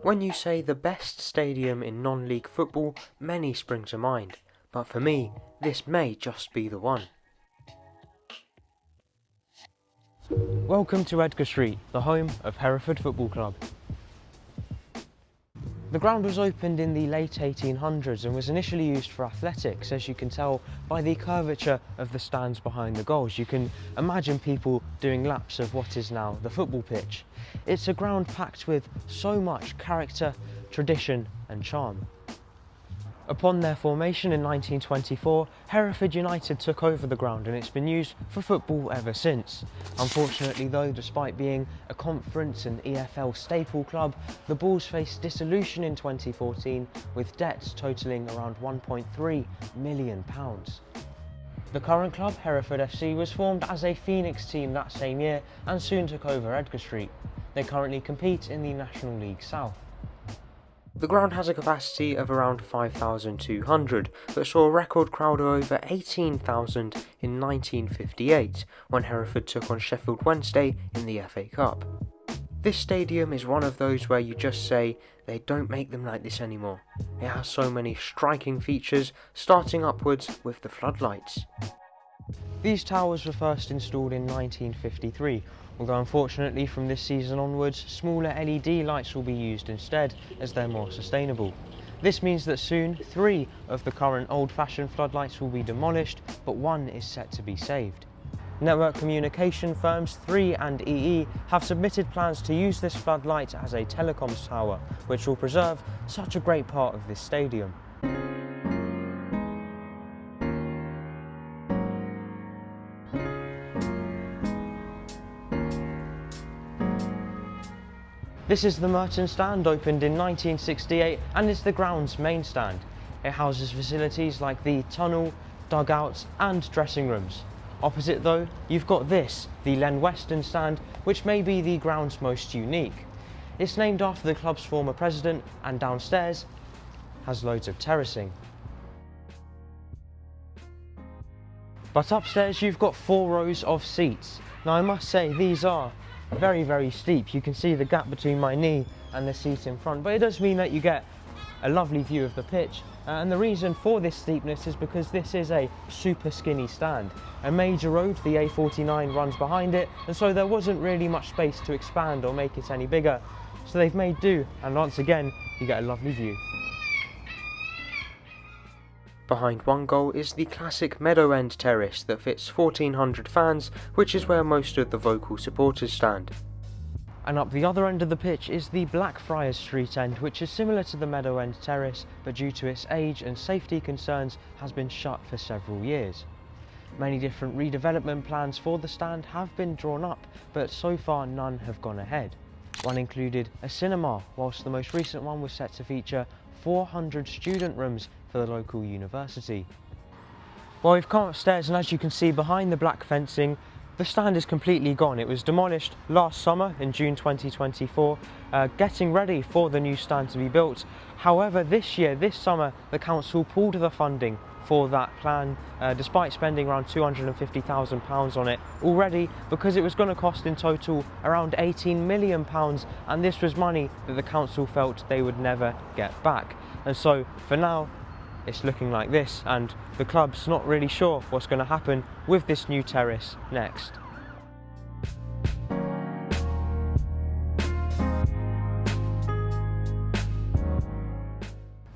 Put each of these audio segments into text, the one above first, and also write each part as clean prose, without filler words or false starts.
When you say the best stadium in non-league football, many spring to mind, but for me, this may just be the one. Welcome to Edgar Street, the home of Hereford Football Club. The ground was opened in the late 1800s and was initially used for athletics, as you can tell by the curvature of the stands behind the goals. You can imagine people doing laps of what is now the football pitch. It's a ground packed with so much character, tradition and charm. Upon their formation in 1924, Hereford United took over the ground and it's been used for football ever since. Unfortunately though, despite being a conference and EFL staple club, the Bulls faced dissolution in 2014 with debts totalling around £1.3 million. The current club, Hereford FC, was formed as a Phoenix team that same year and soon took over Edgar Street. They currently compete in the National League South. The ground has a capacity of around 5,200, but saw a record crowd of over 18,000 in 1958, when Hereford took on Sheffield Wednesday in the FA Cup. This stadium is one of those where you just say, they don't make them like this anymore. It has so many striking features, starting upwards with the floodlights. These towers were first installed in 1953, although unfortunately from this season onwards, smaller LED lights will be used instead, as they're more sustainable. This means that soon 3 of the current old-fashioned floodlights will be demolished, but 1 is set to be saved. Network communication firms 3 and EE have submitted plans to use this floodlight as a telecoms tower, which will preserve such a great part of this stadium. This is the Merton stand, opened in 1968, and is the ground's main stand. It houses facilities like the tunnel, dugouts and dressing rooms. Opposite though, you've got this, the Len Weston stand, which may be the ground's most unique. It's named after the club's former president and downstairs has loads of terracing. But upstairs you've got 4 rows of seats. Now I must say these are very steep. You can see the gap between my knee and the seat in front, but it does mean that you get a lovely view of the pitch, and the reason for this steepness is because this is a super skinny stand. A major road, the A49, runs behind it, and so there wasn't really much space to expand or make it any bigger, so they've made do, and once again you get a lovely view. Behind one goal is the classic Meadow End terrace that fits 1,400 fans, which is where most of the vocal supporters stand. And up the other end of the pitch is the Blackfriars Street end, which is similar to the Meadow End terrace, but due to its age and safety concerns has been shut for several years. Many different redevelopment plans for the stand have been drawn up, but so far none have gone ahead. One included a cinema, whilst the most recent one was set to feature 400 student rooms for the local university. Well, we've come upstairs and as you can see behind the black fencing, the stand is completely gone. It was demolished last summer in June 2024, getting ready for the new stand to be built. However, this summer, the council pulled the funding for that plan, despite spending around £250,000 on it already, because it was going to cost in total around £18 million, and this was money that the council felt they would never get back. And so, for now, it's looking like this, and the club's not really sure what's going to happen with this new terrace next.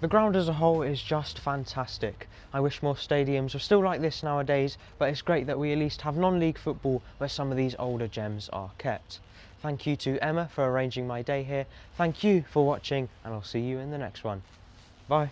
The ground as a whole is just fantastic. I wish more stadiums were still like this nowadays, but it's great that we at least have non-league football where some of these older gems are kept. Thank you to Emma for arranging my day here. Thank you for watching, and I'll see you in the next one. Bye.